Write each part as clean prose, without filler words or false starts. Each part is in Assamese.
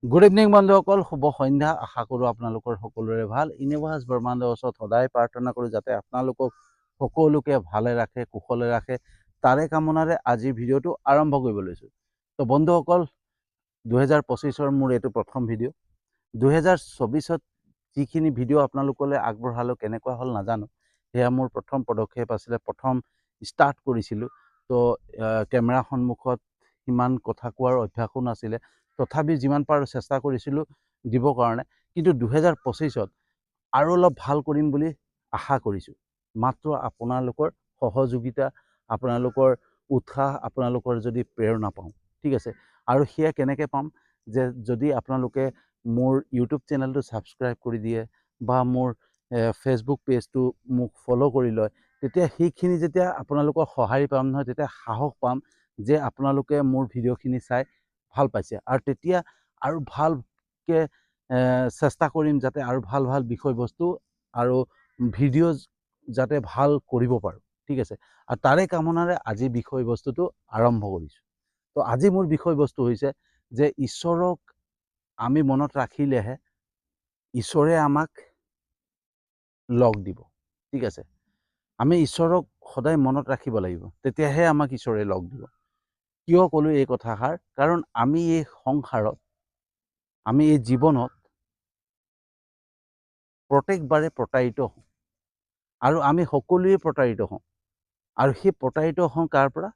গুড ইভিনিং বন্ধুসকল, শুভ সন্ধ্যা। আশা কৰোঁ আপোনালোকৰ সকলোৰে ভাল। ইউনিভাৰ্ছ ব্ৰহ্মাণ্ডৰ ওচৰত সদায় প্ৰাৰ্থনা কৰোঁ যাতে আপোনালোকক সকলোকে ভালে ৰাখে, কুশলে ৰাখে। তাৰে কামনাৰে আজিৰ ভিডিঅ'টো আৰম্ভ কৰিব লৈছোঁ। তো বন্ধুসকল, 2025-ৰ মোৰ এইটো প্ৰথম ভিডিঅ'। 2024-ত যিখিনি ভিডিঅ' আপোনালোকলৈ আগবঢ়ালোঁ কেনেকুৱা হ'ল নাজানো। সেয়া মোৰ প্ৰথম পদক্ষেপ আছিলে, প্ৰথম ষ্টাৰ্ট কৰিছিলোঁ। তো কেমেৰা সন্মুখত সিমান কথা কোৱাৰ অভ্যাসো নাছিলে, তথাপি যিমান পাৰোঁ চেষ্টা কৰিছিলোঁ দিবৰ কাৰণে। কিন্তু 2025-ত আৰু অলপ ভাল কৰিম বুলি আশা কৰিছোঁ। মাত্ৰ আপোনালোকৰ সহযোগিতা, আপোনালোকৰ উৎসাহ, আপোনালোকৰ যদি প্ৰেৰণা পাওঁ, ঠিক আছে। আৰু সেয়া কেনেকৈ পাম, যে যদি আপোনালোকে মোৰ ইউটিউব চেনেলটো ছাবস্ক্ৰাইব কৰি দিয়ে বা মোৰ ফেচবুক পেজটো মোক ফ'ল' কৰি লয়, তেতিয়া সেইখিনি যেতিয়া আপোনালোকৰ সঁহাৰি পাম নহয়, তেতিয়া সাহস পাম যে আপোনালোকে মোৰ ভিডিঅ'খিনি চাই ভাল পাইছে। আৰু তেতিয়া আৰু ভালকৈ চেষ্টা কৰিম যাতে আৰু ভাল ভাল বিষয়বস্তু আৰু ভিডিঅ' যাতে ভাল কৰিব পাৰোঁ, ঠিক আছে। আৰু তাৰে কামনাৰে আজি বিষয়বস্তুটো আৰম্ভ কৰিছোঁ। তো আজি মোৰ বিষয়বস্তু হৈছে যে ঈশ্বৰক আমি মনত ৰাখিলেহে ঈশ্বৰে আমাক লগ দিব, ঠিক আছে। আমি ঈশ্বৰক সদায় মনত ৰাখিব লাগিব, তেতিয়াহে আমাক ঈশ্বৰে লগ দিব। কিয় ক'লোঁ এই কথাষাৰ? কাৰণ আমি এই সংসাৰত, আমি এই জীৱনত প্ৰত্যেকবাৰে প্ৰতাৰিত হওঁ, আৰু আমি সকলোৱে প্ৰতাৰিত হওঁ। আৰু সেই প্ৰতাৰিত হওঁ কাৰ পৰা?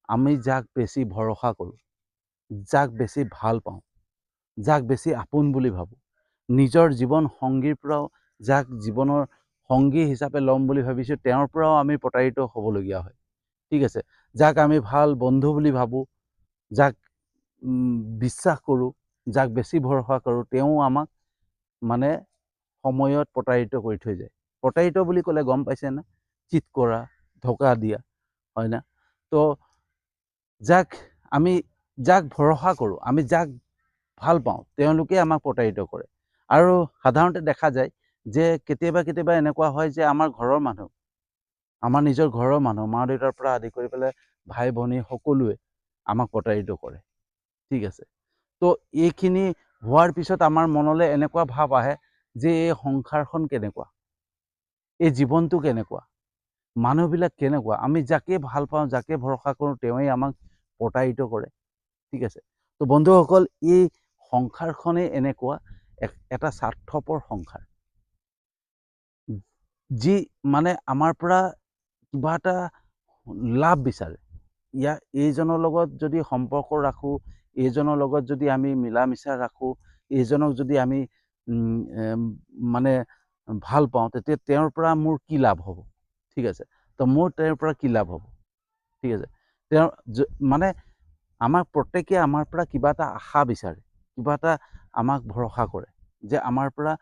আমি যাক বেছি ভৰসা কৰোঁ, যাক বেছি ভাল পাওঁ, যাক বেছি আপোন বুলি ভাবোঁ, নিজৰ জীৱন সংগীৰ পৰাও, যাক জীৱনৰ সংগী হিচাপে ল'ম বুলি ভাবিছোঁ, তেওঁৰ পৰাও আমি প্ৰতাৰিত হ'বলগীয়া হয়, ঠিক আছে। যাক আমি ভাল বন্ধু বুলি ভাবোঁ, যাক বিশ্বাস কৰোঁ, যাক বেছি ভৰসা কৰোঁ, তেওঁ আমাক মানে সময়ত প্ৰতাৰিত কৰি থৈ যায়। প্ৰতাৰিত বুলি ক'লে গম পাইছেনে? চিট কৰা, ধোকা দিয়া, হয় না? তো যাক ভৰসা কৰোঁ, আমি যাক ভাল পাওঁ, তেওঁলোকে আমাক প্ৰতাৰিত কৰে। আৰু সাধাৰণতে দেখা যায় যে কেতিয়াবা কেতিয়াবা এনেকুৱা হয় যে আমাৰ ঘৰৰ মানুহ, আমাৰ নিজৰ ঘৰৰ মানুহ, মা দেউতাৰ পৰা আদি কৰি পেলাই ভাই ভনী সকলোৱে আমাক প্ৰতাৰিত কৰে, ঠিক আছে। তো এইখিনি হোৱাৰ পিছত আমাৰ মনলৈ এনেকুৱা ভাৱ আহে যে এই সংসাৰখন কেনেকুৱা, এই জীৱনটো কেনেকুৱা, মানুহবিলাক কেনেকুৱা। আমি যাকে ভাল পাওঁ, যাকে ভৰসা কৰোঁ, তেওঁৱেই আমাক প্ৰতাৰিত কৰে, ঠিক আছে। তো বন্ধুসকল, এই সংসাৰখনেই এনেকুৱা এটা স্বাৰ্থপৰ সংসাৰ, যি মানে আমাৰ পৰা কিবা এটা লাভ বিচাৰে। এইজনৰ লগত যদি সম্পৰ্ক ৰাখোঁ, এইজনৰ লগত যদি আমি মিলা মিছা ৰাখোঁ, এইজনক যদি আমি মানে ভাল পাওঁ, তেতিয়া তেওঁৰ পৰা মোৰ কি লাভ হ'ব, ঠিক আছে। তো মোৰ তেওঁৰ পৰা কি লাভ হ'ব, ঠিক আছে। তেওঁ মানে আমাক প্ৰত্যেকে আমাৰ পৰা কিবা এটা আশা বিচাৰে, কিবা এটা আমাক ভৰসা কৰে, যে আমাৰ পৰা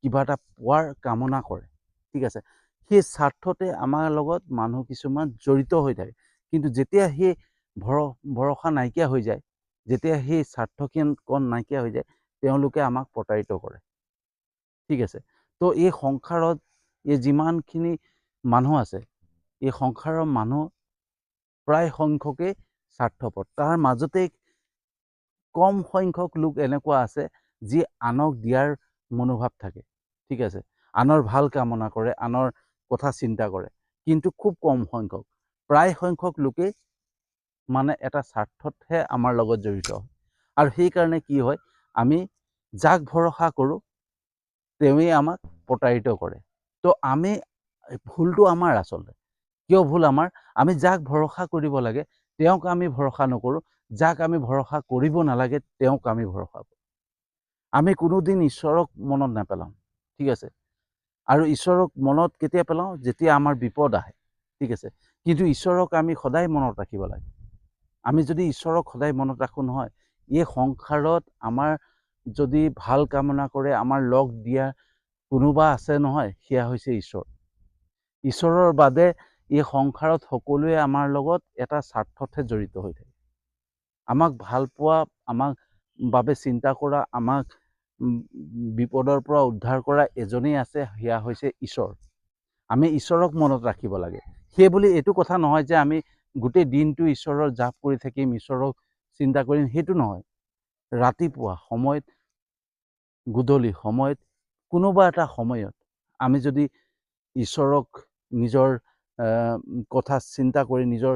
কিবা এটা পোৱাৰ কামনা কৰে, ঠিক আছে। সেই স্বাৰ্থতে আমাৰ লগত মানুহ কিছুমান জড়িত হৈ থাকে। কিন্তু যেতিয়া সেই ভৰসা নাইকিয়া হৈ যায়, যেতিয়া সেই স্বাৰ্থকণ নাইকিয়া হৈ যায়, তেওঁলোকে আমাক প্ৰতাৰিত কৰে, ঠিক আছে। তো এই সংসাৰত এই যিমানখিনি মানুহ আছে, এই সংসাৰৰ মানুহ প্ৰায় সংখ্যকেই স্বাৰ্থপৰ। তাৰ মাজতে কম সংখ্যক লোক এনেকুৱা আছে যি আনক দিয়াৰ মনোভাৱ থাকে, ঠিক আছে। আনৰ ভাল কামনা কৰে, আনৰ কথা চিন্তা কৰে। কিন্তু খুব কম সংখ্যক, প্ৰায় সংখ্যক লোকেই মানে এটা স্বাৰ্থতহে আমাৰ লগত জড়িত হয়। আৰু সেইকাৰণে কি হয়, আমি যাক ভৰসা কৰোঁ, তেওঁৱেই আমাক প্ৰতাৰিত কৰে। তো ভুলটো আমাৰ আচলতে। কিয় ভুল আমাৰ? আমি যাক ভৰসা কৰিব লাগে তেওঁক আমি ভৰসা নকৰোঁ, যাক আমি ভৰসা কৰিব নালাগে তেওঁক আমি ভৰসা কৰোঁ। আমি কোনোদিন ঈশ্বৰক মনত নেপেলাওঁ, ঠিক আছে। আৰু ঈশ্বৰক মনত কেতিয়া পেলাওঁ? যেতিয়া আমাৰ বিপদ আহে, ঠিক আছে। কিন্তু ঈশ্বৰক আমি সদায় মনত ৰাখিব লাগে। আমি যদি ঈশ্বৰক সদায় মনত ৰাখোঁ নহয়, এই সংসাৰত আমাৰ যদি ভাল কামনা কৰে, আমাৰ লগ দিয়া কোনোবা আছে নহয়, সেয়া হৈছে ঈশ্বৰ। ঈশ্বৰৰ বাদে এই সংসাৰত সকলোৱে আমাৰ লগত এটা স্বাৰ্থতহে জড়িত হৈ থাকে। আমাক ভাল পোৱা, আমাক বাবে চিন্তা কৰা, আমাক বিপদৰ পৰা উদ্ধাৰ কৰা এজনেই আছে, সেয়া হৈছে ঈশ্বৰ। আমি ঈশ্বৰক মনত ৰাখিব লাগে। সেই বুলি এইটো কথা নহয় যে আমি গোটেই দিনটো ঈশ্বৰৰ জাপ কৰি থাকিম, ঈশ্বৰক চিন্তা কৰিম, সেইটো নহয়। ৰাতিপুৱা সময়ত, গধূলি সময়ত, কোনোবা এটা সময়ত আমি যদি ঈশ্বৰক নিজৰ কথা চিন্তা কৰি নিজৰ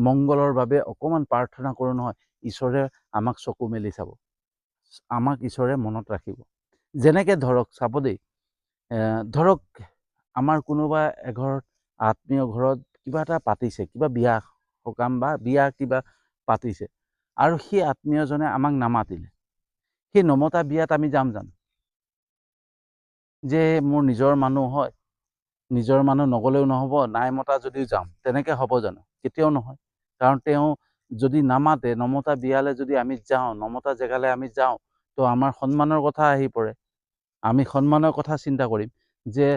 মংগলৰ বাবে অকণমান প্ৰাৰ্থনা কৰোঁ নহয়, ঈশ্বৰে আমাক চকু মেলি চাব, আমাক ঈশ্বৰে মনত ৰাখিব। যেনেকৈ ধৰক চাব দেই, ধৰক আমাৰ কোনোবা এঘৰত আত্মীয় ঘৰত কিবা এটা পাতিছে, কিবা বিয়া সকাম বা বিয়া কিবা পাতিছে, আৰু সেই আত্মীয়জনে আমাক নামাতিলে, সেই নমতা বিয়াত আমি যাম জানো? যে মোৰ নিজৰ মানুহ হয়, নিজৰ মানুহ নগ'লেও নহ'ব, নাই মতা যদিও যাম, তেনেকৈ হ'ব জানো? কেতিয়াও নহয়। কাৰণ তেওঁ যদি নামাতে, নমতা বিয়ালৈ যদি আমি যাওঁ, নমতা জেগালৈ আমি যাওঁ, তো আমাৰ সন্মানৰ কথা আহি পৰে। আমি সন্মানৰ কথা চিন্তা কৰিম যে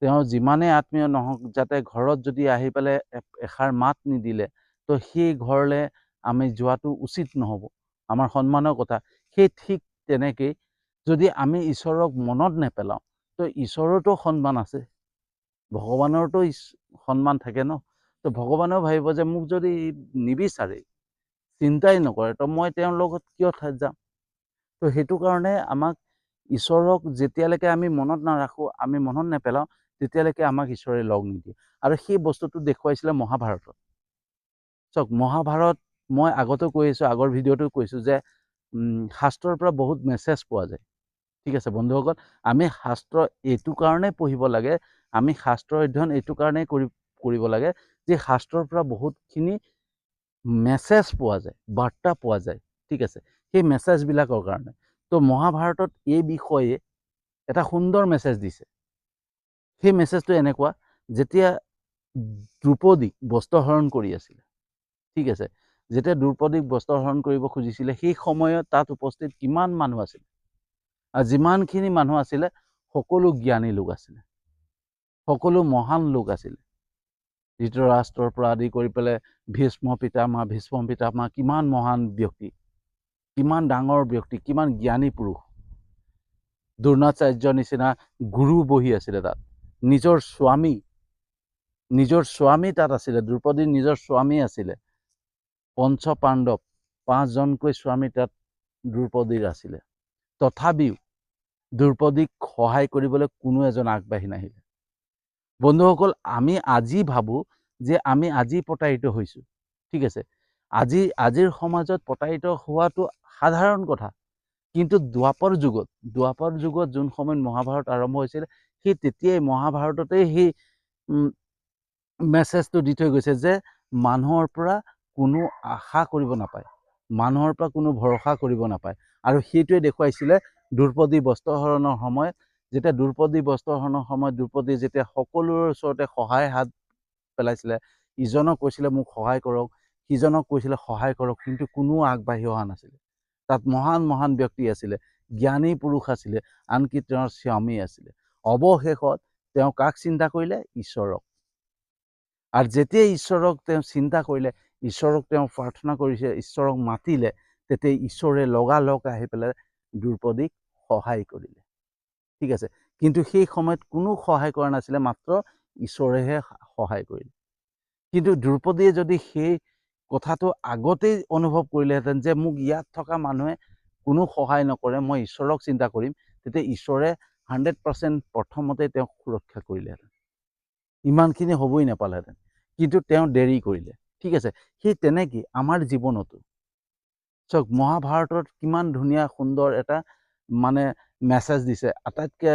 তেওঁ যিমানেই আত্মীয় নহওক, যাতে ঘৰত যদি আহি পেলাই এষাৰ মাত নিদিলে, তো সেই ঘৰলৈ আমি যোৱাটো উচিত নহ'ব, আমাৰ সন্মানৰ কথা। সেই ঠিক তেনেকেই যদি আমি ঈশ্বৰক মনত নেপেলাওঁ, তো ঈশ্বৰতো সন্মান আছে, ভগৱানৰতো সন্মান থাকে ন। তো ভগৱানেও ভাবিব যে মোক যদি নিবিচাৰে, চিন্তাই নকৰে, তো মই তেওঁৰ লগত কিয় যাম? তো সেইটো কাৰণে আমাক ঈশ্বৰক যেতিয়ালৈকে আমি মনত নাৰাখোঁ, আমি মনত নেপেলাওঁ, তেতিয়ালৈকে আমাক ঈশ্বৰে লগ নিদিয়ে। আৰু সেই বস্তুটো দেখুৱাইছিলে মহাভাৰতত। চাওক, মহাভাৰত মই আগতেও কৈ আছোঁ, আগৰ ভিডিঅ'টো কৈছোঁ যে শাস্ত্ৰৰ পৰা বহুত মেছেজ পোৱা যায়। ঠিক আছে বন্ধুসকল, আমি শাস্ত্ৰ এইটো কাৰণেই পঢ়িব লাগে, আমি শাস্ত্ৰ অধ্যয়ন এইটো কাৰণেই কৰিব লাগে যে শাস্ত্ৰৰ পৰা বহুতখিনি মেছেজ পোৱা যায়, বাৰ্তা পোৱা যায়। ঠিক আছে, সেই মেছেজবিলাকৰ কাৰণে। তো মহাভাৰতত এই বিষয়ে এটা সুন্দৰ মেছেজ দিছে। সেই মেছেজটো এনেকুৱা, যেতিয়া দ্ৰৌপদীক বস্ত্ৰহৰণ কৰি আছিলে, ঠিক আছে, যেতিয়া দ্ৰৌপদীক বস্ত্ৰহৰণ কৰিব খুজিছিলে, সেই সময়ত তাত উপস্থিত কিমান মানুহ আছিলে? আৰু যিমানখিনি মানুহ আছিলে, সকলো জ্ঞানী লোক আছিলে, সকলো মহান লোক আছিলে। ধৃতৰাষ্ট্ৰৰ পৰা আদি কৰি পেলাই ভীষ্ম পিতামহ কিমান মহান ব্যক্তি, কিমান ডাঙৰ ব্যক্তি, কিমান জ্ঞানী পুৰুষ। দ্ৰোণাচাৰ্যৰ নিচিনা গুৰু বহি আছিলে তাত। নিজৰ স্বামী তাত আছিলে, দ্ৰৌপদীৰ নিজৰ স্বামী আছিলে। পঞ্চ পাণ্ডৱ 5জনকৈ স্বামী তাত দ্ৰৌপদীৰ আছিলে। তথাপিও দ্ৰৌপদীক সহায় কৰিবলৈ কোনো এজন আগবাঢ়ি নাহিলে। বন্ধুসকল, আমি আজি ভাবোঁ যে আমি আজি প্ৰতাৰিত হৈছোঁ। ঠিক আছে, আজিৰ সমাজত প্ৰতাৰিত হোৱাটো সাধাৰণ কথা। কিন্তু দ্বাপৰ যুগত যোন সময়ত মহাভাৰত আৰম্ভ হৈছিল, সেই তেতিয়াই মহাভাৰততেই সেই মেছেজটো দি থৈ গৈছে যে মানুহৰ পৰা কোনো আশা কৰিব নাপায়, মানুহৰ পৰা কোনো ভৰসা কৰিব নাপায়। আৰু সেইটোৱে দেখুৱাইছিলে দ্ৰৌপদী বস্ত্ৰহৰণৰ সময়ত। যেতিয়া দ্ৰৌপদী বস্ত্ৰহৰণৰ সময়ত দ্ৰৌপদী যেতিয়া সকলোৰে ওচৰতে সহায় হাত পেলাইছিলে, ইজনক কৈছিলে মোক সহায় কৰক, সিজনক কৈছিলে সহায় কৰক, কিন্তু কোনো আগবাঢ়ি অহা নাছিলে। তাত মহান ব্যক্তি আছিলে, জ্ঞানী পুৰুষ আছিলে, আনকি তেওঁৰ স্বামী আছিলে। অৱশেষত তেওঁ কাক চিন্তা কৰিলে? ঈশ্বৰক। আৰু যেতিয়া ঈশ্বৰক তেওঁ চিন্তা কৰিলে, ঈশ্বৰক তেওঁ প্ৰাৰ্থনা কৰিছে, ঈশ্বৰক মাতিলে, তেতিয়া ঈশ্বৰে লগালগ আহি পেলাই দ্ৰৌপদীক সহায় কৰিলে। ঠিক আছে, কিন্তু সেই সময়ত কোনো সহায় কৰা নাছিলে, মাত্ৰ ঈশ্বৰেহে সহায় কৰিলে। কিন্তু দ্ৰৌপদীয়ে যদি সেই কথাটো আগতেই অনুভৱ কৰিলেহেঁতেন যে মোক ইয়াত থকা মানুহে কোনো সহায় নকৰে, মই ঈশ্বৰক চিন্তা কৰিম, তেতিয়া ঈশ্বৰে 100% প্ৰথমতে তেওঁক সুৰক্ষা কৰিলেহেঁতেন, ইমানখিনি হ'বই নাপালেহেঁতেন। কিন্তু তেওঁ দেৰি কৰিলে। ঠিক আছে, সেই তেনেকৈ আমাৰ জীৱনতো চাওক, মহাভাৰতত কিমান ধুনীয়া সুন্দৰ এটা মেছেজ দিছে, আটাইতকৈ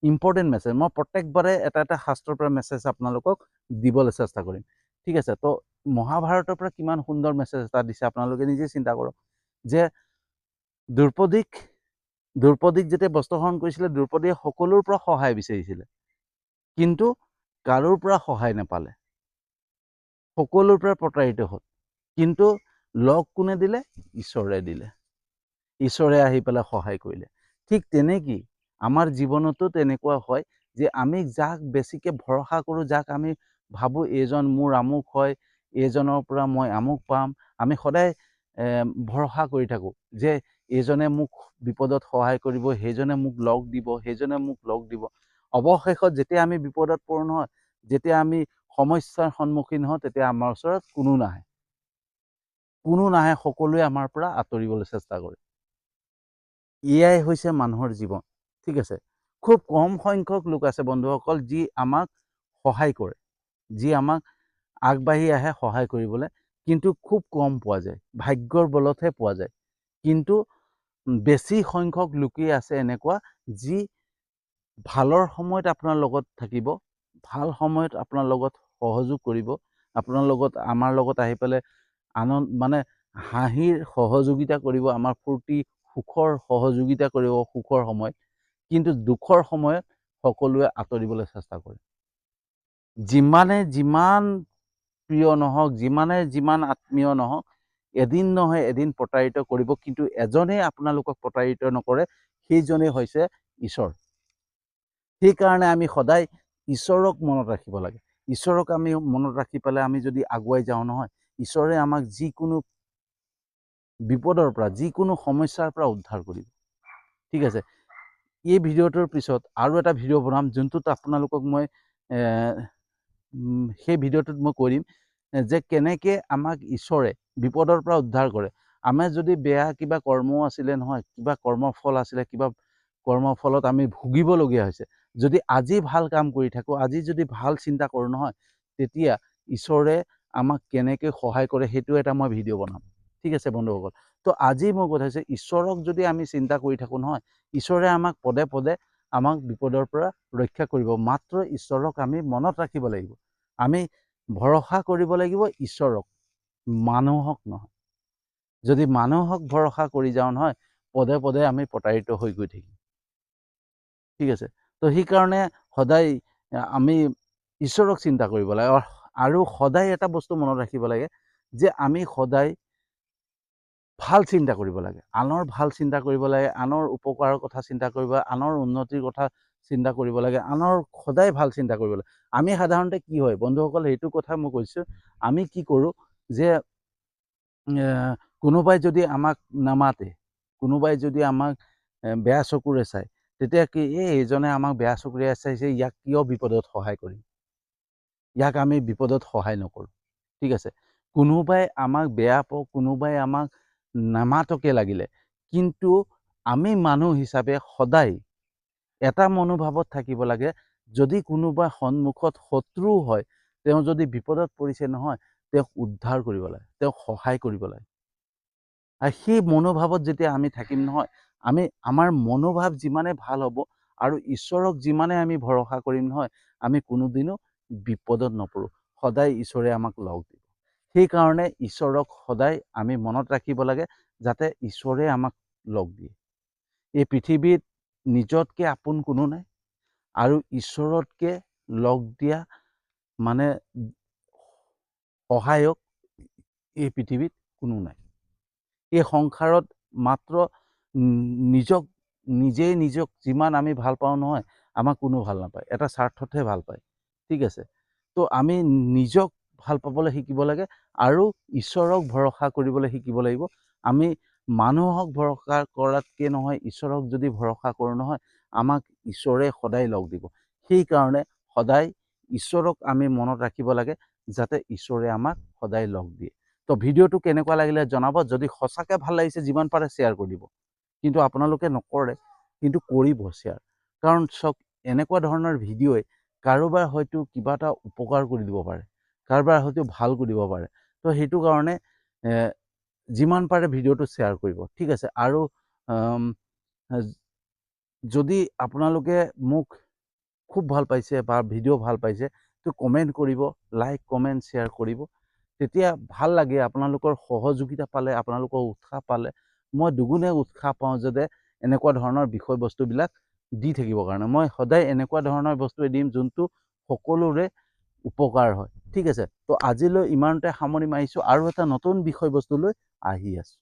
ইম্পৰ্টেণ্ট মেছেজ। মই প্ৰত্যেকবাৰে এটা শাস্ত্ৰৰ পৰা মেছেজ আপোনালোকক দিবলৈ চেষ্টা কৰিম। ঠিক আছে, তো মহাভাৰতৰ পৰা কিমান সুন্দৰ মেছেজ এটা দিছে আপোনালোকে নিজে চিন্তা কৰক যে দ্ৰৌপদীক যেতিয়া বস্ত্ৰহৰণ কৰিছিলে, দ্ৰৌপদীয়ে সকলোৰ পৰা সহায় বিচাৰিছিলে, কিন্তু কাৰোৰ পৰা সহায় নাপালে, সকলোৰ পৰা প্ৰতাৰিত হ'ল। কিন্তু লগ কোনে দিলে? ঈশ্বৰে দিলে। ঈশ্বৰে আহি পেলাই সহায় কৰিলে। ঠিক তেনেকেই আমাৰ জীৱনতো তেনেকুৱা হয় যে আমি যাক বেছিকৈ ভৰসা কৰোঁ, যাক আমি ভাবোঁ এইজন মোৰ আমুক হয়, এইজনৰ পৰা মই আমুক পাম, আমি সদায় ভৰসা কৰি থাকোঁ যে এইজনে মোক বিপদত সহায় কৰিব, সেইজনে মোক লগ দিব, অৱশেষত যেতিয়া আমি বিপদত পৰোঁ নহয়, যেতিয়া আমি সমস্যাৰ সন্মুখীন হওঁ, তেতিয়া আমাৰ ওচৰত কোনো নাহে, কোনো নাহে, সকলোৱে আমাৰ পৰা আঁতৰিবলৈ চেষ্টা কৰে। এয়াই হৈছে মানুহৰ জীৱন, ঠিক আছে। খুব কম সংখ্যক লোক আছে বন্ধুসকল, যি আমাক সহায় কৰে, যি আমাক আগবাঢ়ি আহে সহায় কৰিবলৈ, কিন্তু খুব কম পোৱা যায়, ভাগ্যৰ বলতহে পোৱা যায়। কিন্তু বেছি সংখ্যক লোকেই আছে এনেকুৱা, যি ভালৰ সময়ত আপোনাৰ লগত থাকিব, ভাল সময়ত আপোনাৰ লগত সহযোগ কৰিব, আপোনাৰ লগত আমাৰ লগত আহি পেলাই আনন্দ মানে হাঁহিৰ সহযোগিতা কৰিব, আমাৰ ফূৰ্তি সুখৰ সহযোগিতা কৰিব সুখৰ সময়ত, কিন্তু দুখৰ সময়ত সকলোৱে আঁতৰিবলৈ চেষ্টা কৰে। যিমান প্ৰিয় নহওক, যিমান আত্মীয় নহওক, এদিন নহয় এদিন প্ৰতাৰিত কৰিব, কিন্তু এজনেই আপোনালোকক প্ৰতাৰিত নকৰে, সেইজনেই হৈছে ঈশ্বৰ। সেইকাৰণে আমি সদায় ঈশ্বৰক মনত ৰাখিব লাগে। ঈশ্বৰক আমি মনত ৰাখি পেলাই আমি যদি আগুৱাই যাওঁ নহয়, ঈশ্বৰে আমাক যিকোনো বিপদৰ পৰা, যিকোনো সমস্যাৰ পৰা উদ্ধাৰ কৰিব, ঠিক আছে। এই ভিডিঅ'টোৰ পিছত আৰু এটা ভিডিঅ' বনাম, যোনটোত আপোনালোকক মই সেই ভিডিঅ'টোত মই কৈ দিম যে কেনেকৈ আমাক ঈশ্বৰে বিপদৰ পৰা উদ্ধাৰ কৰে। আমাৰ যদি বেয়া কিবা কৰ্ম আছিলে নহয়, কিবা কৰ্মফল আছিলে, কিবা কৰ্মফলত আমি ভুগিবলগীয়া হৈছে, যদি আজি ভাল কাম কৰি থাকোঁ, আজি যদি ভাল চিন্তা কৰোঁ নহয়, তেতিয়া ঈশ্বৰে আমাক কেনেকৈ সহায় কৰে সেইটো এটা মই ভিডিঅ' বনাম, ঠিক আছে বন্ধুসকল। তো আজি মই কথা হৈছে, ঈশ্বৰক যদি আমি চিন্তা কৰি থাকোঁ নহয়, ঈশ্বৰে আমাক পদে পদে আমাক বিপদৰ পৰা ৰক্ষা কৰিব। মাত্ৰ ঈশ্বৰক আমি মনত ৰাখিব লাগিব, আমি ভৰসা কৰিব লাগিব ঈশ্বৰক, মানুহক নহয়। যদি মানুহক ভৰসা কৰি যাওঁ নহয়, পদে পদে আমি প্ৰতাৰিত হৈ গৈ থাকিম, ঠিক আছে। তো সেইকাৰণে সদায় আমি ঈশ্বৰক চিন্তা কৰিব লাগে। আৰু সদায় এটা বস্তু মনত ৰাখিব লাগে যে আমি সদায় ভাল চিন্তা কৰিব লাগে, আনৰ ভাল চিন্তা কৰিব লাগে, আনৰ উপকাৰৰ কথা চিন্তা কৰিব লাগে, আনৰ উন্নতিৰ কথা চিন্তা কৰিব লাগে, আনৰ সদায় ভাল চিন্তা কৰিব লাগে। আমি সাধাৰণতে কি হয় বন্ধুসকল, সেইটো কথা মই কৈছোঁ, আমি কি কৰোঁ যে কোনোবাই যদি আমাক নামাতে, কোনোবাই যদি আমাক বেয়া চকুৰে চায়, তেতিয়া কি এইজনে আমাক বেয়া চকুৰে চাইছে, ইয়াক কিয় বিপদত সহায় কৰিম, ইয়াক আমি বিপদত সহায় নকৰোঁ, ঠিক আছে। কোনোবাই আমাক বেয়া পাওক, কোনোবাই আমাক নামাতকে লাগিলে, কিন্তু আমি মানুহ হিচাপে সদায় এটা মনোভাৱত থাকিব লাগে, যদি কোনোবা সন্মুখত শত্ৰু হয়, তেওঁ যদি বিপদত পৰিছে নহয়, তেওঁক উদ্ধাৰ কৰিব লাগে, তেওঁক সহায় কৰিব লাগে। আৰু সেই মনোভাৱত যেতিয়া আমি থাকিম নহয়, আমাৰ মনোভাৱ যিমানে ভাল হ'ব আৰু ঈশ্বৰক যিমানে আমি ভৰসা কৰিম নহয়, আমি কোনোদিনো বিপদত নপৰোঁ, সদায় ঈশ্বৰে আমাক লগ দিব। সেইকাৰণে ঈশ্বৰক সদায় আমি মনত ৰাখিব লাগে, যাতে ঈশ্বৰে আমাক লগ দিয়ে। এই পৃথিৱীত নিজতকৈ আপোন কোনো নাই, আৰু ঈশ্বৰতকৈ লগ দিয়া মানে সহায়ক এই পৃথিৱীত কোনো নাই। এই সংসাৰত মাত্ৰ নিজক যিমান আমি ভাল পাওঁ নহয়, আমাক কোনো ভাল নাপায়, এটা স্বাৰ্থতহে ভাল পায়, ঠিক আছে। তো আমি নিজক ভাল পাবলৈ শিকিব লাগে আৰু ঈশ্বৰক ভৰসা কৰিবলৈ শিকিব লাগিব। আমি মানুহক ভৰসা কৰাতকৈ নহয়, ঈশ্বৰক যদি ভৰসা কৰোঁ নহয়, আমাক ঈশ্বৰে সদায় লগ দিব। সেইকাৰণে সদায় ঈশ্বৰক আমি মনত ৰাখিব লাগে, যাতে ঈশ্বৰে আমাক সদায় লগ দিয়ে। তো ভিডিঅ'টো কেনেকুৱা লাগিলে জনাব। যদি সঁচাকৈ ভাল লাগিছে, যিমান পাৰে শ্বেয়াৰ কৰি দিব। কিন্তু আপোনালোকে নকৰে, কিন্তু কৰিব শ্বেয়াৰ, কাৰণ চাওক, এনেকুৱা ধৰণৰ ভিডিঅ'ই কাৰোবাৰ হয়তো কিবা এটা উপকাৰ কৰি দিব পাৰে, কাৰোবাৰ হয়তো ভাল কৰিব পাৰে। তো সেইটো কাৰণে যিমান পাৰে ভিডিঅ'টো শ্বেয়াৰ কৰিব, ঠিক আছে। আৰু যদি আপোনালোকে মোক খুব ভাল পাইছে বা ভিডিঅ' ভাল পাইছে, তো কমেণ্ট কৰিব, লাইক কমেণ্ট শ্বেয়াৰ কৰিব, তেতিয়া ভাল লাগে। আপোনালোকৰ সহযোগিতা পালে, আপোনালোকৰ উৎসাহ পালে মই দুগুণে উৎসাহ পাওঁ, যাতে এনেকুৱা ধৰণৰ বিষয়বস্তুবিলাক দি থাকিবৰ কাৰণে। মই সদায় এনেকুৱা ধৰণৰ বস্তুৱে দিম, যোনটো সকলোৰে উপকাৰ হয়, ঠিক আছে। তো আজিলৈ ইমানতে সামৰণি মাৰিছোঁ, আৰু এটা নতুন বিষয়বস্তু লৈ আহি আছোঁ।